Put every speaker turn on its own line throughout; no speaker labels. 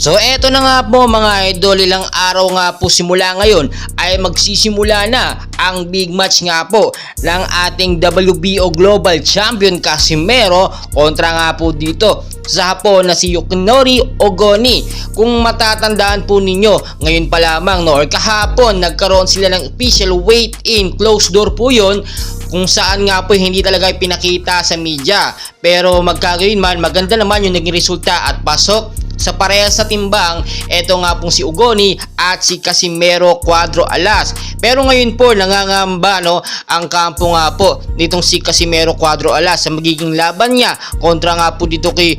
So eto na nga po mga idol, ilang araw nga po simula ngayon ay magsisimula na ang big match nga po ng ating WBO Global Champion Casimero kontra nga po dito sa Hapon na si Yukinori Ogoni. Kung matatandaan po ninyo, ngayon pa lamang or kahapon nagkaroon sila ng official weigh-in, closed door po yun, kung saan nga po hindi talaga pinakita sa media. Pero magkagayon man, maganda naman yung naging resulta at pasok sa parehas sa timbang, eto nga pong si Ogoni at si Casimero Cuadro Alas. Pero ngayon po nangangamba ang kampo nga po nitong si Casimero Cuadro Alas sa magiging laban niya kontra nga po dito kay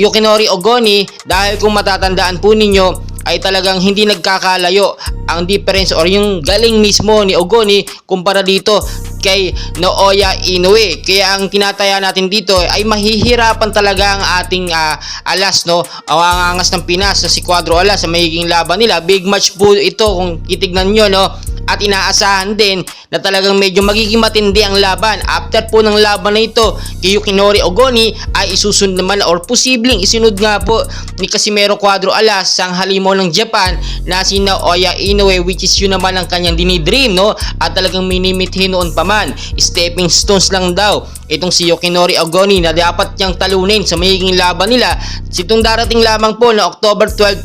Yukinori Ogoni, dahil kung matatandaan po ninyo ay talagang hindi nagkakalayo ang difference or yung galing mismo ni Ogoni kumpara dito kay Naoya Inoue. Kaya ang tinataya natin dito ay mahihirapan talaga ang ating Alas, ang angas ng Pinas sa si Cuadro Alas sa magiging laban nila. Big match po ito kung titignan nyo, at inaasahan din na talagang medyo magiging matindi ang laban. After po ng laban na ito kay Yukinori Ogoni ay isusunod naman or posibleng isunod nga po ni Casimero Cuadro Alas sang halimaw ng Japan na si Naoya Inoue, which is yun naman ang kanyang dinidream, at talagang minimithin noon pa man. Stepping stones lang daw itong si Yukinori Ogoni na dapat niyang talunin sa magiging laban nila sitong darating lamang po na October 12,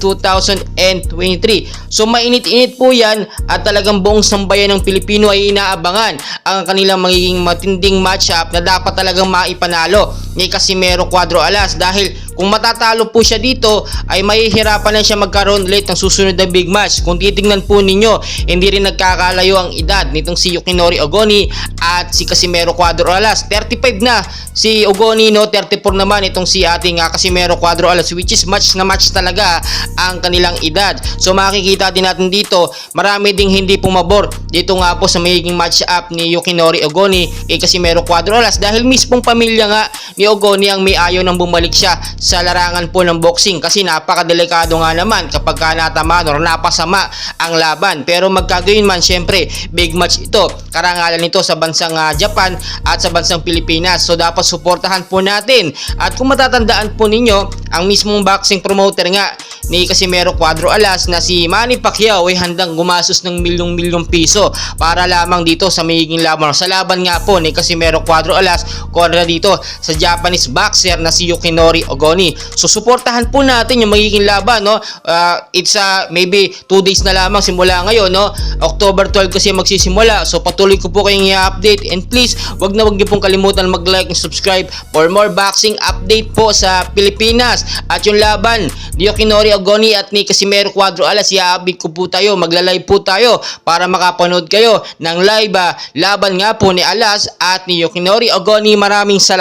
2023. So mainit-init po yan at talagang buong sambayan ng Pilipino ay inaabangan ang kanilang magiging matinding matchup na dapat talagang maipanalo ni Casimero Cuadro Alas, dahil kung matatalo po siya dito ay mahihirapan na siya magkaroon ulit ng susunod na big match. Kung titignan po ninyo, hindi rin nagkakalayo ang edad nitong si Yukinori Ogoni at si Casimero Cuadro Alas. 35 na si Ogoni, 34 naman itong si ating Casimero Cuadro Alas, which is match na match talaga ang kanilang edad. So makikita din natin dito, marami ding hindi pumabor dito nga po sa magiging match up ni Yukinori Ogoni kay Casimero Cuadro Alas, dahil mismong pamilya nga ni Ogoni ang may ayaw nang bumalik siya sa larangan po ng boxing, kasi napakadelikado nga naman kapag natamaan or napasama ang laban. Pero magkagayon man, syempre big match ito, karangalan nito sa bansang Japan at sa bansang Pilipinas. So dapat suportahan po natin. At kung matatandaan po ninyo, ang mismong boxing promoter nga ni Casimero Cuadro Alas na si Manny Pacquiao ay handang gumastos ng milyong-milyong piso para lamang dito sa magiging laban, sa laban nga po ni Casimero Cuadro Alas kontra dito sa Japanese boxer na si Yukinori Ogoni. So suportahan po natin yung magiging laban, it's maybe 2 days na lamang simula ngayon, October 12 kasi magsisimula. So patuloy ko po kayong i-update, and please wag niyo pong kalimutan mag-like and subscribe for more boxing update po sa Pilipinas. At yung laban ni Yukinori Ogoni at ni Casimero Cuadro Alas, i-update ko po tayo, magla-live po tayo para makapanood kayo ng live laban nga po ni Alas at ni Yukinori Ogoni. Maraming salamat.